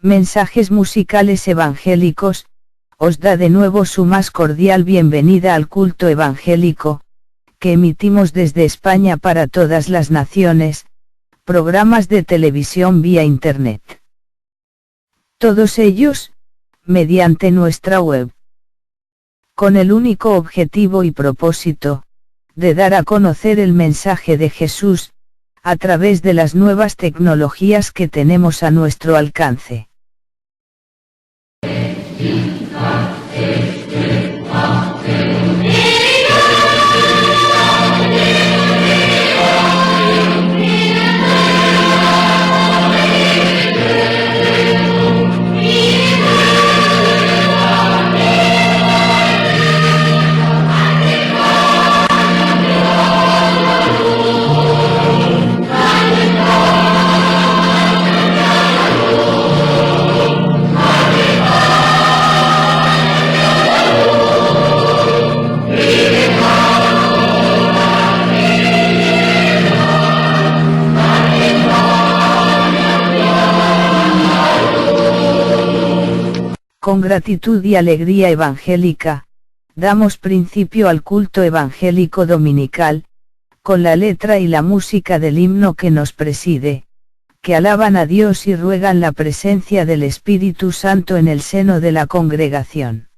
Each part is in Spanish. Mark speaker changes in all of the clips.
Speaker 1: Mensajes musicales evangélicos, os da de nuevo su más cordial bienvenida al culto evangélico, que emitimos desde España para todas las naciones, programas de televisión vía Internet. Todos ellos, mediante nuestra web. Con el único objetivo y propósito, de dar a conocer el mensaje de Jesús, a través de las nuevas tecnologías que tenemos a nuestro alcance. Con gratitud y alegría evangélica, damos principio al culto evangélico dominical, con la letra y la música del himno que nos preside, que alaban a Dios y ruegan la presencia del Espíritu Santo en el seno de la congregación.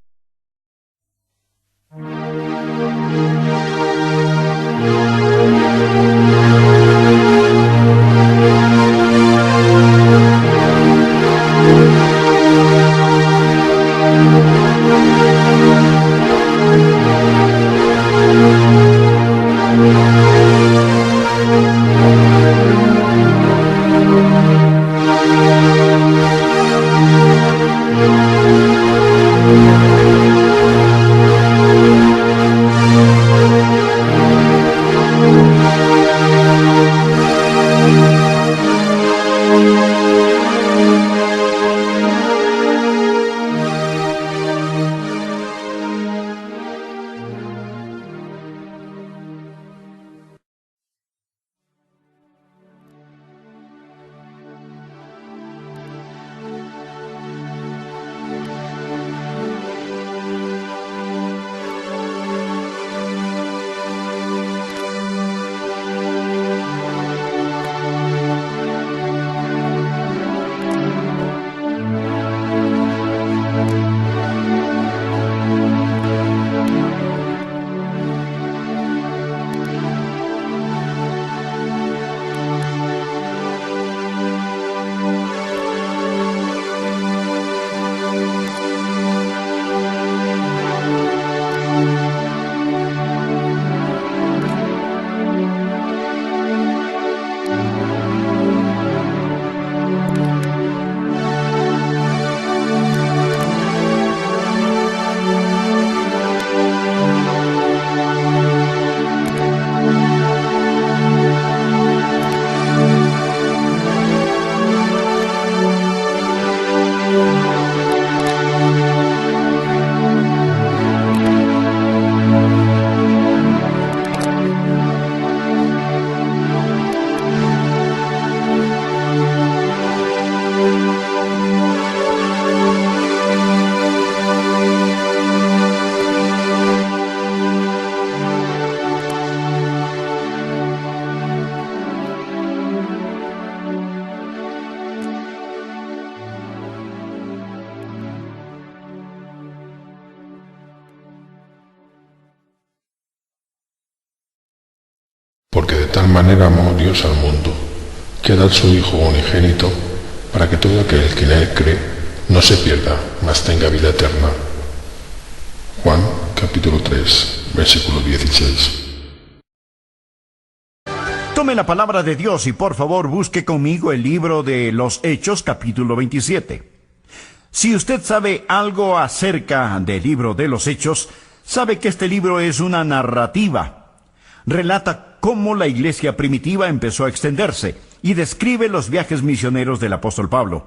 Speaker 2: Porque de tal manera amó Dios al mundo, que ha dado su Hijo unigénito, para que todo aquel que en él cree no se pierda, mas tenga vida eterna. Juan, capítulo 3, versículo 16.
Speaker 3: Tome la palabra de Dios y por favor busque conmigo el libro de los Hechos, capítulo 27. Si usted sabe algo acerca del libro de los Hechos, sabe que este libro es una narrativa. Relata cómo la iglesia primitiva empezó a extenderse y describe los viajes misioneros del apóstol Pablo.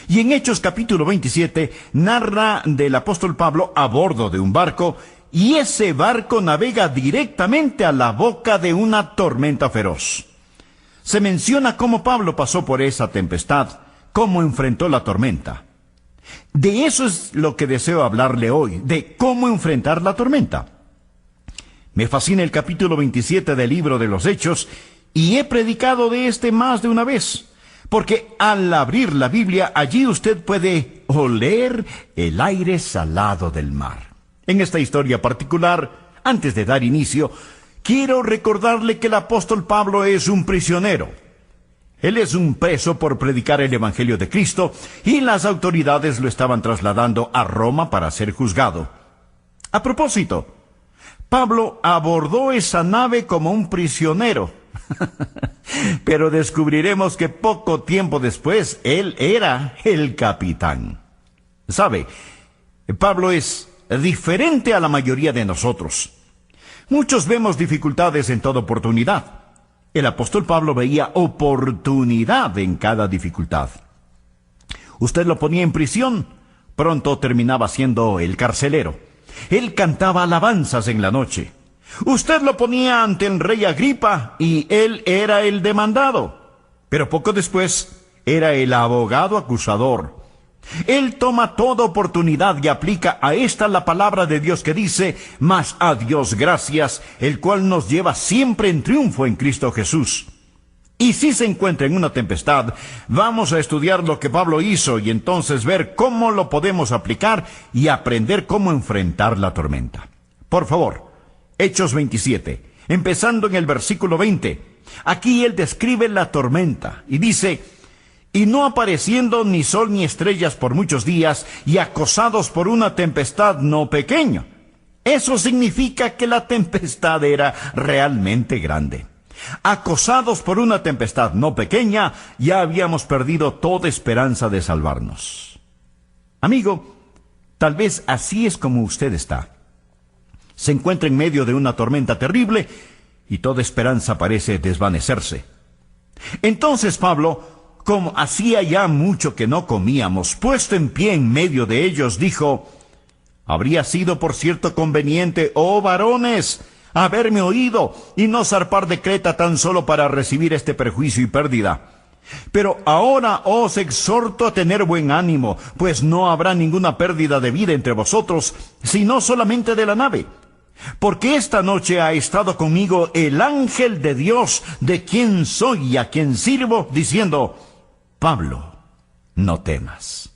Speaker 3: Y en Hechos capítulo 27 narra del apóstol Pablo a bordo de un barco, y ese barco navega directamente a la boca de una tormenta feroz. Se menciona cómo Pablo pasó por esa tempestad, cómo enfrentó la tormenta. De eso es lo que deseo hablarle hoy, de cómo enfrentar la tormenta. Me fascina el capítulo 27 del libro de los Hechos y he predicado de este más de una vez, porque al abrir la Biblia allí usted puede oler el aire salado del mar. En esta historia particular, antes de dar inicio, quiero recordarle que el apóstol Pablo es un prisionero. Él es un preso por predicar el Evangelio de Cristo y las autoridades lo estaban trasladando a Roma para ser juzgado. A propósito, Pablo abordó esa nave como un prisionero. Pero descubriremos que poco tiempo después él era el capitán. ¿Sabe? Pablo es diferente a la mayoría de nosotros. Muchos vemos dificultades en toda oportunidad. El apóstol Pablo veía oportunidad en cada dificultad. Usted lo ponía en prisión, pronto terminaba siendo el carcelero. Él cantaba alabanzas en la noche. Usted lo ponía ante el rey Agripa y él era el demandado. Pero poco después era el abogado acusador. Él toma toda oportunidad y aplica a esta la palabra de Dios que dice: mas a Dios gracias, el cual nos lleva siempre en triunfo en Cristo Jesús. Y si se encuentra en una tempestad, vamos a estudiar lo que Pablo hizo y entonces ver cómo lo podemos aplicar y aprender cómo enfrentar la tormenta. Por favor, Hechos 27, empezando en el versículo 20. Aquí él describe la tormenta y dice: y no apareciendo ni sol ni estrellas por muchos días, y acosados por una tempestad no pequeña. Eso significa que la tempestad era realmente grande. Acosados por una tempestad no pequeña, ya habíamos perdido toda esperanza de salvarnos. Amigo, tal vez así es como usted está. Se encuentra en medio de una tormenta terrible y toda esperanza parece desvanecerse. Entonces Pablo, como hacía ya mucho que no comíamos, puesto en pie en medio de ellos, dijo: habría sido por cierto conveniente, oh varones, haberme oído y no zarpar de Creta tan solo para recibir este perjuicio y pérdida. Pero ahora os exhorto a tener buen ánimo, pues no habrá ninguna pérdida de vida entre vosotros, sino solamente de la nave. Porque esta noche ha estado conmigo el ángel de Dios, de quien soy y a quien sirvo, diciendo: Pablo, no temas.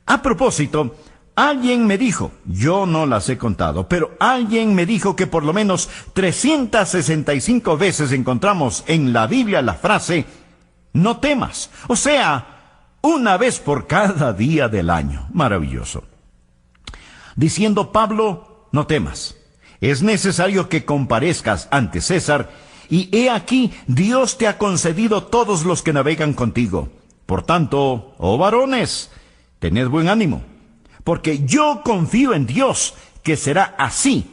Speaker 3: A propósito, alguien me dijo, yo no las he contado, pero alguien me dijo que por lo menos 365 veces encontramos en la Biblia la frase no temas. O sea, una vez por cada día del año. Maravilloso. Diciendo Pablo, no temas. Es necesario que comparezcas ante César, y he aquí, Dios te ha concedido todos los que navegan contigo. Por tanto, oh varones, tened buen ánimo, porque yo confío en Dios, que será así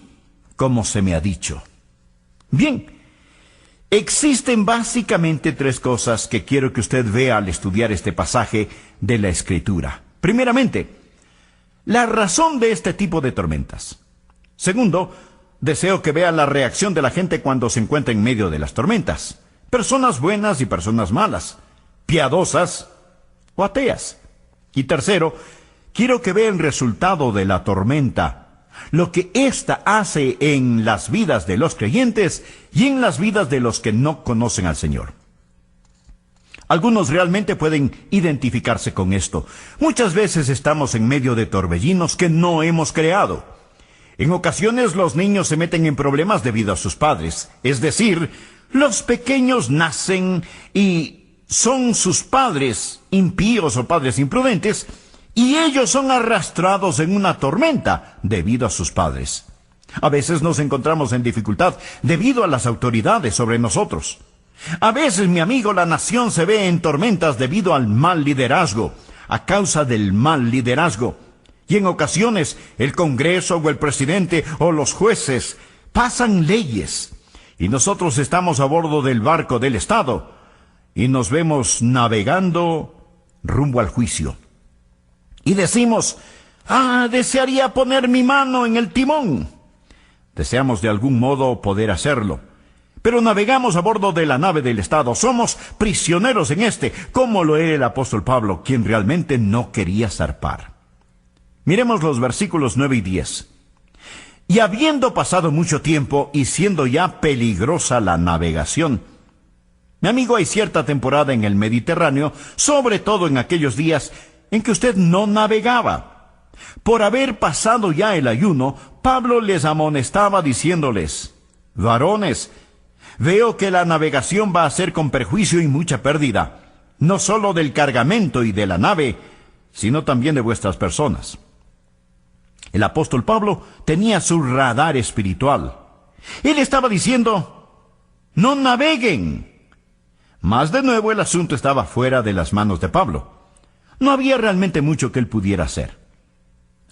Speaker 3: como se me ha dicho. Bien, existen básicamente tres cosas que quiero que usted vea al estudiar este pasaje de la Escritura. Primeramente, la razón de este tipo de tormentas. Segundo, deseo que vea la reacción de la gente cuando se encuentra en medio de las tormentas. Personas buenas y personas malas, piadosas o ateas. Y tercero, quiero que vea el resultado de la tormenta, lo que ésta hace en las vidas de los creyentes y en las vidas de los que no conocen al Señor. Algunos realmente pueden identificarse con esto. Muchas veces estamos en medio de torbellinos que no hemos creado. En ocasiones los niños se meten en problemas debido a sus padres. Es decir, los pequeños nacen y son sus padres impíos o padres imprudentes, y ellos son arrastrados en una tormenta debido a sus padres. A veces nos encontramos en dificultad debido a las autoridades sobre nosotros. A veces, mi amigo, la nación se ve en tormentas debido al mal liderazgo, a causa del mal liderazgo. Y en ocasiones el Congreso o el presidente o los jueces pasan leyes y nosotros estamos a bordo del barco del Estado y nos vemos navegando rumbo al juicio. Y decimos: desearía poner mi mano en el timón. Deseamos de algún modo poder hacerlo, Pero navegamos a bordo de la nave del Estado. Somos prisioneros en este, como lo era el apóstol Pablo, quien realmente no quería zarpar. Miremos los versículos 9 y 10. Y habiendo pasado mucho tiempo y siendo ya peligrosa la navegación. Mi amigo, hay cierta temporada en el Mediterráneo, sobre todo en aquellos días en que usted no navegaba. Por haber pasado ya el ayuno, Pablo les amonestaba diciéndoles: varones, veo que la navegación va a ser con perjuicio y mucha pérdida, no solo del cargamento y de la nave, sino también de vuestras personas. El apóstol Pablo tenía su radar espiritual. Él estaba diciendo: no naveguen. Mas de nuevo el asunto estaba fuera de las manos de Pablo. No había realmente mucho que él pudiera hacer.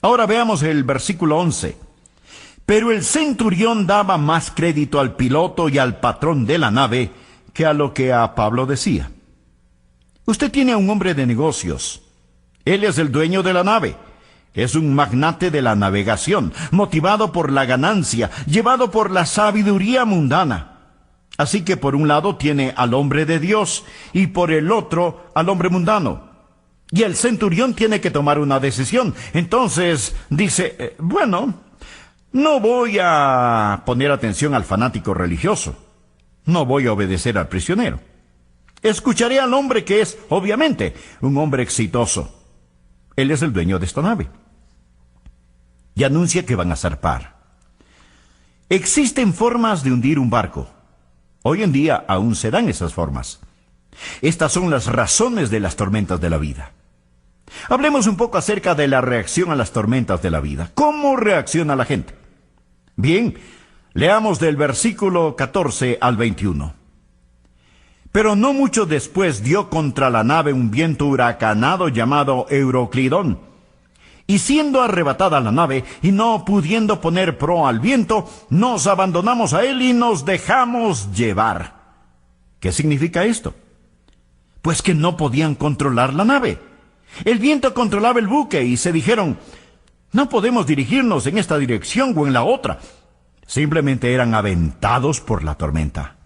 Speaker 3: Ahora veamos el versículo 11. Pero el centurión daba más crédito al piloto y al patrón de la nave que a lo que a Pablo decía. Usted tiene a un hombre de negocios. Él es el dueño de la nave. Es un magnate de la navegación, motivado por la ganancia, llevado por la sabiduría mundana. Así que por un lado tiene al hombre de Dios y por el otro al hombre mundano. Y el centurión tiene que tomar una decisión. Entonces dice, bueno, no voy a poner atención al fanático religioso. No voy a obedecer al prisionero. Escucharé al hombre que es, obviamente, un hombre exitoso. Él es el dueño de esta nave. Y anuncia que van a zarpar. Existen formas de hundir un barco. Hoy en día aún se dan esas formas. Estas son las razones de las tormentas de la vida. Hablemos un poco acerca de la reacción a las tormentas de la vida. ¿Cómo reacciona la gente? Bien, leamos del versículo 14 al 21. Pero no mucho después dio contra la nave un viento huracanado llamado Euroclidón. Y siendo arrebatada la nave, y no pudiendo poner proa al viento, nos abandonamos a él y nos dejamos llevar. ¿Qué significa esto? Pues que no podían controlar la nave. El viento controlaba el buque y se dijeron, no podemos dirigirnos en esta dirección o en la otra. Simplemente eran aventados por la tormenta.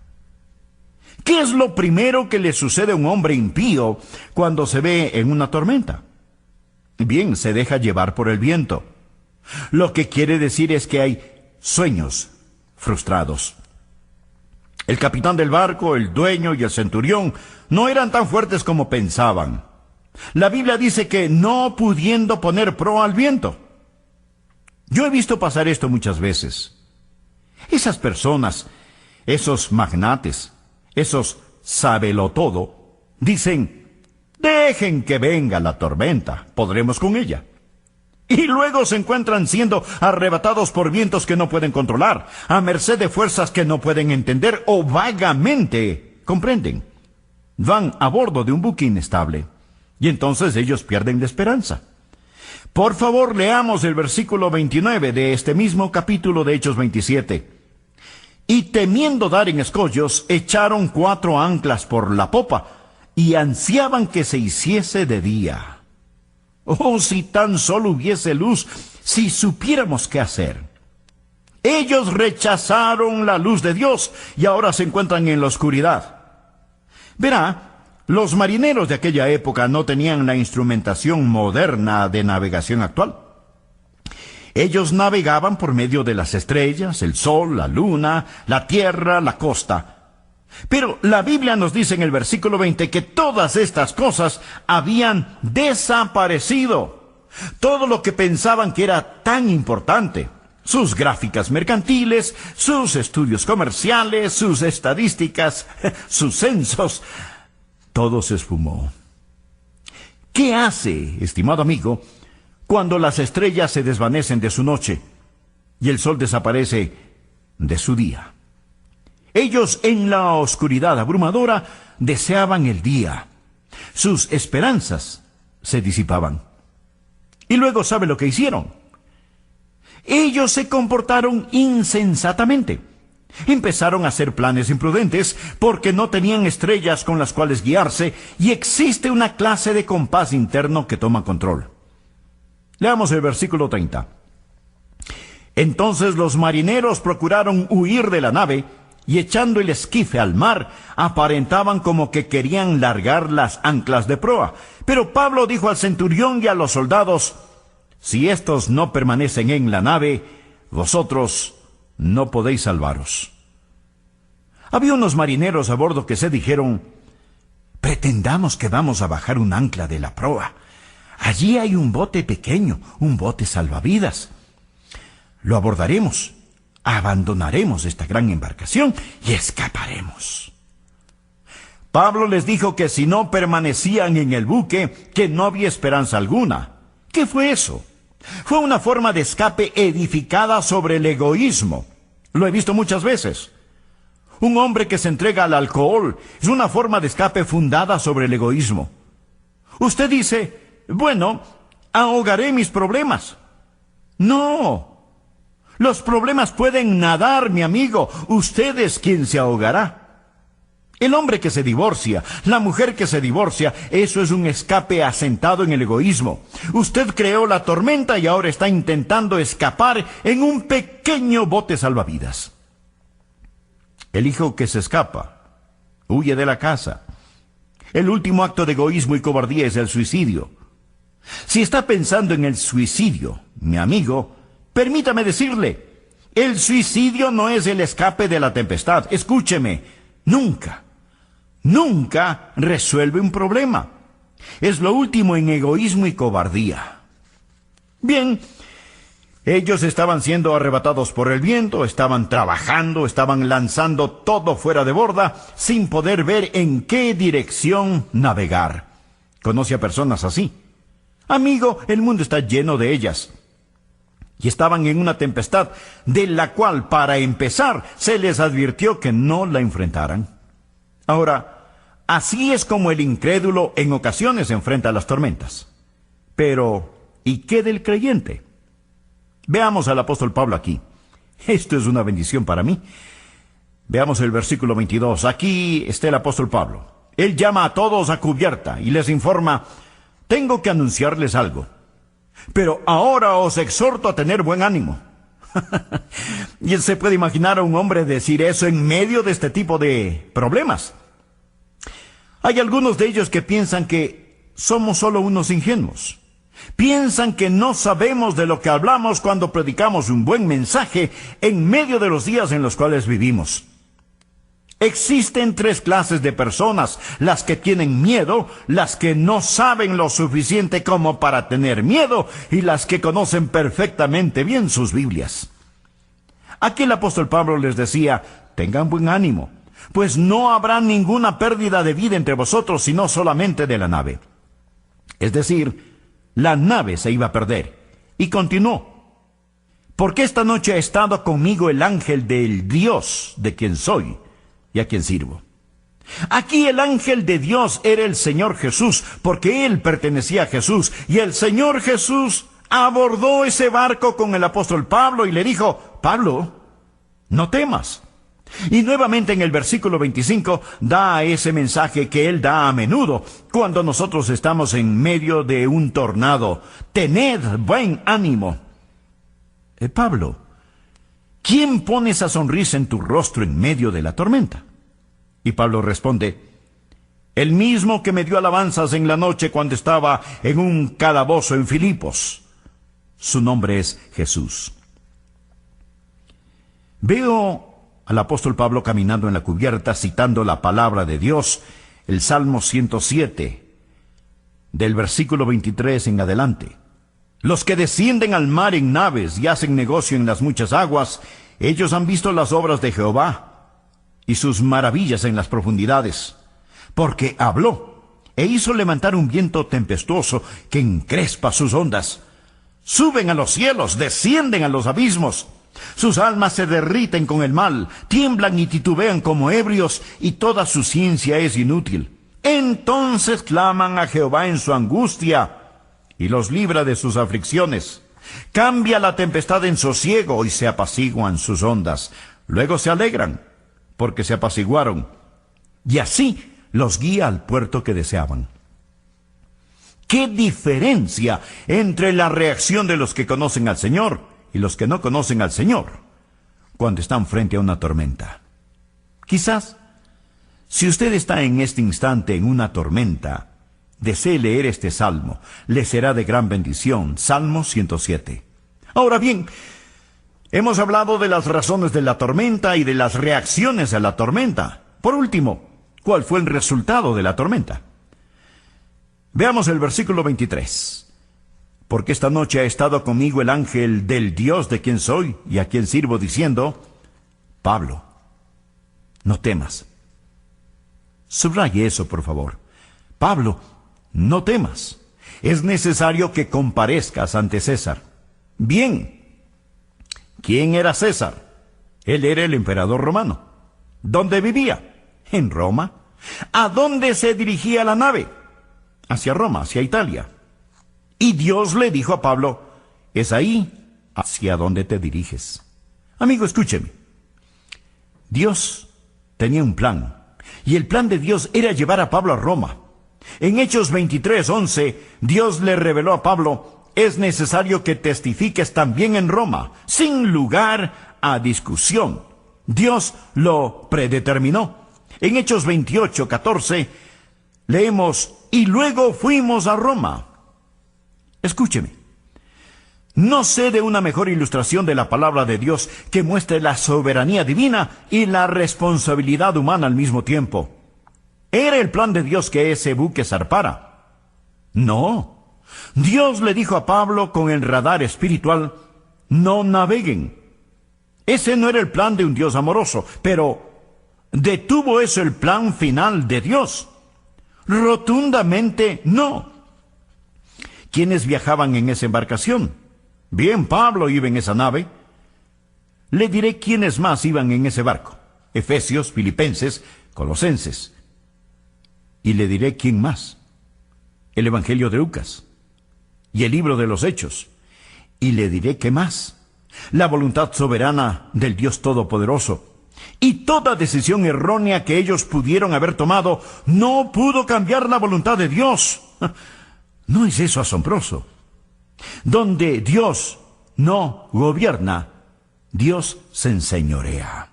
Speaker 3: ¿Qué es lo primero que le sucede a un hombre impío cuando se ve en una tormenta? Bien, se deja llevar por el viento. Lo que quiere decir es que hay sueños frustrados. El capitán del barco, el dueño y el centurión no eran tan fuertes como pensaban. La Biblia dice que no pudiendo poner proa al viento. Yo he visto pasar esto muchas veces. Esas personas, esos magnates, esos sabelotodo, dicen, dejen que venga la tormenta, podremos con ella. Y luego se encuentran siendo arrebatados por vientos que no pueden controlar, a merced de fuerzas que no pueden entender o vagamente comprenden. Van a bordo de un buque inestable, y entonces ellos pierden la esperanza. Por favor, leamos el versículo 29 de este mismo capítulo de Hechos 27. Y temiendo dar en escollos, echaron 4 anclas por la popa, y ansiaban que se hiciese de día. Oh, si tan solo hubiese luz, si supiéramos qué hacer. Ellos rechazaron la luz de Dios y ahora se encuentran en la oscuridad. Verá, los marineros de aquella época no tenían la instrumentación moderna de navegación actual. Ellos navegaban por medio de las estrellas, el sol, la luna, la tierra, la costa. Pero la Biblia nos dice en el versículo 20 que todas estas cosas habían desaparecido. Todo lo que pensaban que era tan importante, sus gráficas mercantiles, sus estudios comerciales, sus estadísticas, sus censos, todo se esfumó. ¿Qué hace, estimado amigo, cuando las estrellas se desvanecen de su noche y el sol desaparece de su día? Ellos en la oscuridad abrumadora deseaban el día. Sus esperanzas se disipaban. Y luego, ¿sabe lo que hicieron? Ellos se comportaron insensatamente. Empezaron a hacer planes imprudentes porque no tenían estrellas con las cuales guiarse y existe una clase de compás interno que toma control. Leamos el versículo 30. Entonces los marineros procuraron huir de la nave y echando el esquife al mar, aparentaban como que querían largar las anclas de proa. Pero Pablo dijo al centurión y a los soldados: si éstos no permanecen en la nave, vosotros no podéis salvaros. Había unos marineros a bordo que se dijeron: pretendamos que vamos a bajar un ancla de la proa. Allí hay un bote pequeño, un bote salvavidas. Lo abordaremos, abandonaremos esta gran embarcación y escaparemos. Pablo les dijo que si no permanecían en el buque, que no había esperanza alguna. ¿Qué fue eso? Fue una forma de escape edificada sobre el egoísmo. Lo he visto muchas veces. Un hombre que se entrega al alcohol es una forma de escape fundada sobre el egoísmo. Usted dice: bueno, ahogaré mis problemas. No. Los problemas pueden nadar, mi amigo. Usted es quien se ahogará. El hombre que se divorcia, la mujer que se divorcia, eso es un escape asentado en el egoísmo. Usted creó la tormenta y ahora está intentando escapar en un pequeño bote salvavidas. El hijo que se escapa, huye de la casa. El último acto de egoísmo y cobardía es el suicidio. Si está pensando en el suicidio, mi amigo, permítame decirle, el suicidio no es el escape de la tempestad. Escúcheme, nunca resuelve un problema. Es lo último en egoísmo y cobardía. Bien, ellos estaban siendo arrebatados por el viento, estaban trabajando, estaban lanzando todo fuera de borda, sin poder ver en qué dirección navegar. ¿Conoce a personas así? Amigo, el mundo está lleno de ellas. Y estaban en una tempestad, de la cual, para empezar, se les advirtió que no la enfrentaran. Ahora, así es como el incrédulo en ocasiones enfrenta las tormentas. Pero, ¿y qué del creyente? Veamos al apóstol Pablo aquí. Esto es una bendición para mí. Veamos el versículo 22. Aquí está el apóstol Pablo. Él llama a todos a cubierta y les informa: tengo que anunciarles algo, pero ahora os exhorto a tener buen ánimo. Y se puede imaginar a un hombre decir eso en medio de este tipo de problemas. Hay algunos de ellos que piensan que somos solo unos ingenuos. Piensan que no sabemos de lo que hablamos cuando predicamos un buen mensaje en medio de los días en los cuales vivimos. Existen tres clases de personas: las que tienen miedo, las que no saben lo suficiente como para tener miedo, y las que conocen perfectamente bien sus Biblias. Aquí el apóstol Pablo les decía: tengan buen ánimo, pues no habrá ninguna pérdida de vida entre vosotros, sino solamente de la nave. Es decir, la nave se iba a perder. Y continuó: porque esta noche ha estado conmigo el ángel del Dios de quien soy y a quien sirvo. Aquí el ángel de Dios era el Señor Jesús, porque él pertenecía a Jesús, y el Señor Jesús abordó ese barco con el apóstol Pablo y le dijo: Pablo, no temas. Y nuevamente en el versículo 25 da ese mensaje que él da a menudo cuando nosotros estamos en medio de un tornado: tened buen ánimo. Pablo, ¿quién pone esa sonrisa en tu rostro en medio de la tormenta? Y Pablo responde: el mismo que me dio alabanzas en la noche cuando estaba en un calabozo en Filipos. Su nombre es Jesús. Veo al apóstol Pablo caminando en la cubierta, citando la palabra de Dios, el Salmo 107, del versículo 23 en adelante. Los que descienden al mar en naves y hacen negocio en las muchas aguas, ellos han visto las obras de Jehová y sus maravillas en las profundidades. Porque habló e hizo levantar un viento tempestuoso que encrespa sus ondas. Suben a los cielos, descienden a los abismos. Sus almas se derriten con el mal, tiemblan y titubean como ebrios, y toda su ciencia es inútil. Entonces claman a Jehová en su angustia, y los libra de sus aflicciones. Cambia la tempestad en sosiego, y se apaciguan sus ondas. Luego se alegran, porque se apaciguaron, y así los guía al puerto que deseaban. ¡Qué diferencia entre la reacción de los que conocen al Señor y los que no conocen al Señor cuando están frente a una tormenta! Quizás, si usted está en este instante en una tormenta, desee leer este salmo, le será de gran bendición. Salmo 107. Ahora bien, hemos hablado de las razones de la tormenta y de las reacciones a la tormenta. Por último, ¿cuál fue el resultado de la tormenta? Veamos el versículo 23. Porque esta noche ha estado conmigo el ángel del Dios de quien soy y a quien sirvo, diciendo: Pablo, no temas. Subraye eso, por favor. Pablo, no temas. Es necesario que comparezcas ante César. Bien. ¿Quién era César? Él era el emperador romano. ¿Dónde vivía? En Roma. ¿A dónde se dirigía la nave? Hacia Roma, hacia Italia. Y Dios le dijo a Pablo: es ahí hacia donde te diriges. Amigo, escúcheme. Dios tenía un plan. Y el plan de Dios era llevar a Pablo a Roma. En Hechos 23:11, Dios le reveló a Pablo: es necesario que testifiques también en Roma, sin lugar a discusión. Dios lo predeterminó. En Hechos 28:14, leemos: y luego fuimos a Roma. Escúcheme. No sé de una mejor ilustración de la palabra de Dios que muestre la soberanía divina y la responsabilidad humana al mismo tiempo. ¿Era el plan de Dios que ese buque zarpara? No. Dios le dijo a Pablo con el radar espiritual: no naveguen. Ese no era el plan de un Dios amoroso, pero ¿detuvo eso el plan final de Dios? Rotundamente no. ¿Quiénes viajaban en esa embarcación? Bien, Pablo iba en esa nave. Le diré quiénes más iban en ese barco: Efesios, Filipenses, Colosenses. Y le diré quién más: el Evangelio de Lucas y el libro de los Hechos. Y le diré qué más: la voluntad soberana del Dios Todopoderoso. Y toda decisión errónea que ellos pudieron haber tomado no pudo cambiar la voluntad de Dios. ¿No es eso asombroso? Donde Dios no gobierna, Dios se enseñorea.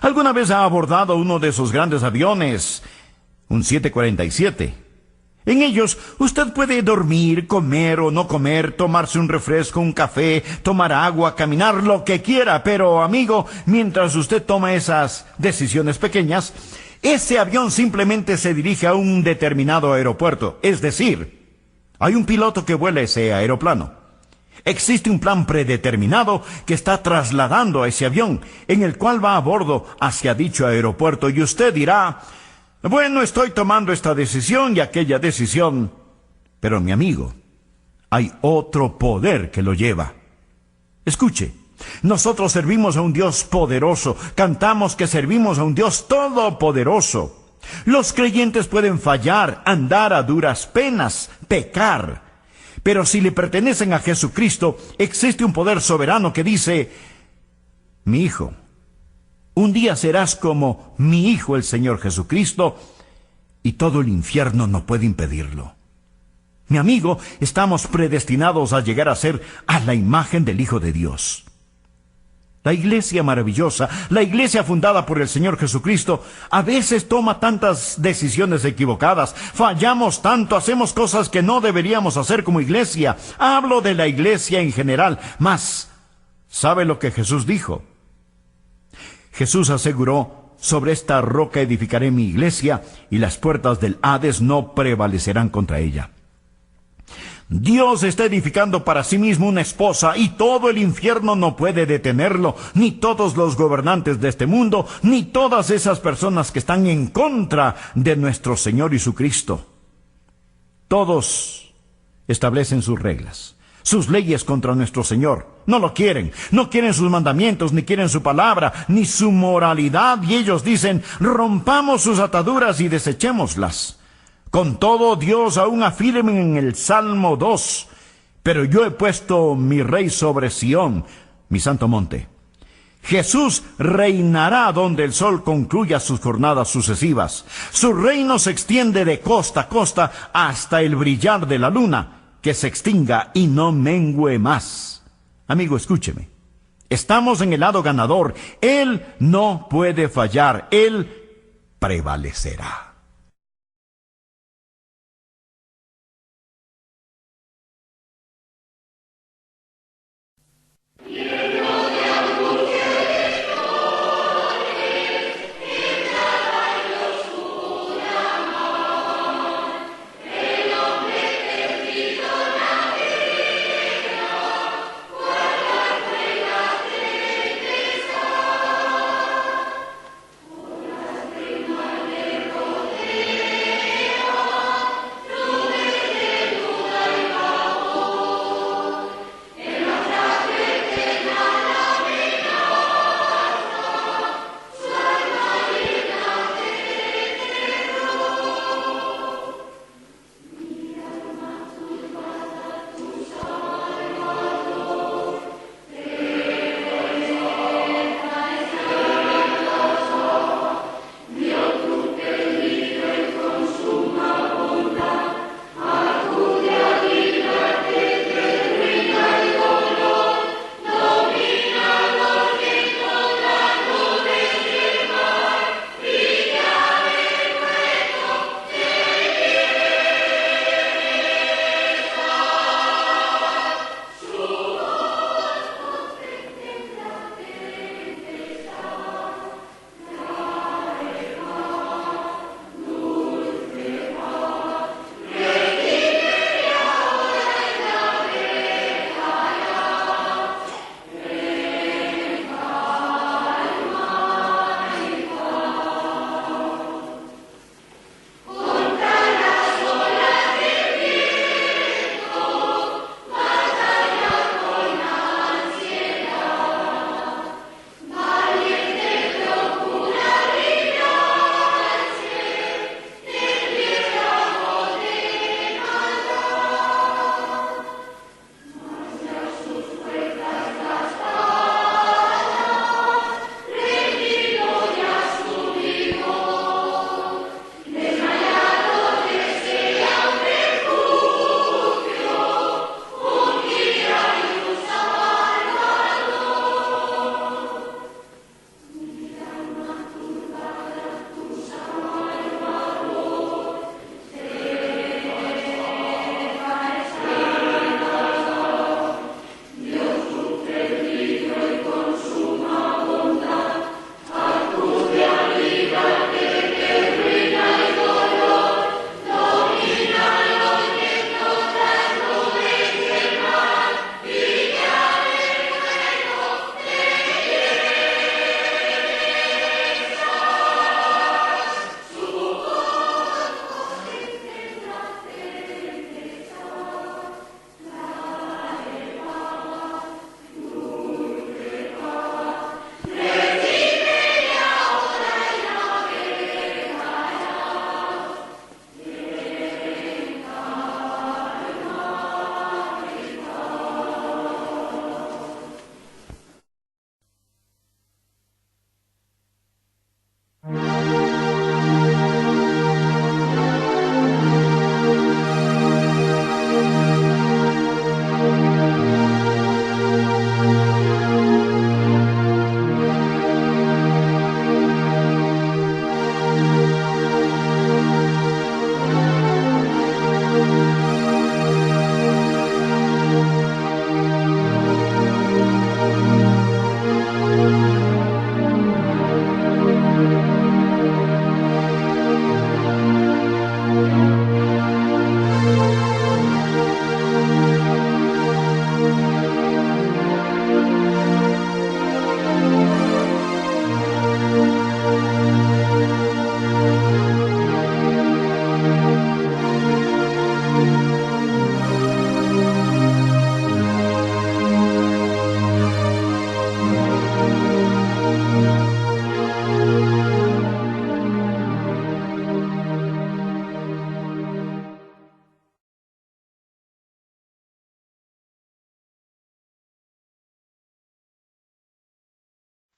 Speaker 3: ¿Alguna vez ha abordado uno de esos grandes aviones, un 747? En ellos usted puede dormir, comer o no comer, tomarse un refresco, un café, tomar agua, caminar, lo que quiera. Pero, amigo, mientras usted toma esas decisiones pequeñas, ese avión simplemente se dirige a un determinado aeropuerto. Es decir, hay un piloto que vuela ese aeroplano. Existe un plan predeterminado que está trasladando a ese avión, en el cual va a bordo hacia dicho aeropuerto. Y usted dirá: bueno, estoy tomando esta decisión y aquella decisión. Pero, mi amigo, hay otro poder que lo lleva. Escuche. Nosotros servimos a un Dios poderoso. Cantamos que servimos a un Dios todopoderoso. Los creyentes pueden fallar, andar a duras penas, pecar. Pero si le pertenecen a Jesucristo, existe un poder soberano que dice: mi hijo, un día serás como mi Hijo el Señor Jesucristo, y todo el infierno no puede impedirlo. Mi amigo, estamos predestinados a llegar a ser a la imagen del Hijo de Dios. La iglesia maravillosa, la iglesia fundada por el Señor Jesucristo, a veces toma tantas decisiones equivocadas, fallamos tanto, hacemos cosas que no deberíamos hacer como iglesia. Hablo de la iglesia en general, mas ¿sabe lo que Jesús dijo? Jesús aseguró: sobre esta roca edificaré mi iglesia, y las puertas del Hades no prevalecerán contra ella. Dios está edificando para sí mismo una esposa, y todo el infierno no puede detenerlo, ni todos los gobernantes de este mundo, ni todas esas personas que están en contra de nuestro Señor Jesucristo. Todos establecen sus reglas, sus leyes contra nuestro Señor. No lo quieren, no quieren sus mandamientos, ni quieren su palabra, ni su moralidad, y ellos dicen: rompamos sus ataduras y desechémoslas. Con todo, Dios aún afirma en el Salmo 2: pero yo he puesto mi rey sobre Sión, mi santo monte. Jesús reinará donde el sol concluya sus jornadas sucesivas. Su reino se extiende de costa a costa hasta el brillar de la luna, que se extinga y no mengüe más. Amigo, escúcheme. Estamos en el lado ganador. Él no puede fallar. Él prevalecerá.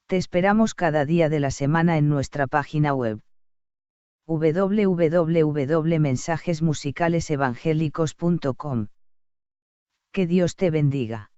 Speaker 1: Te esperamos cada día de la semana en nuestra página web www.mensajesmusicalesevangélicos.com. Que Dios te bendiga.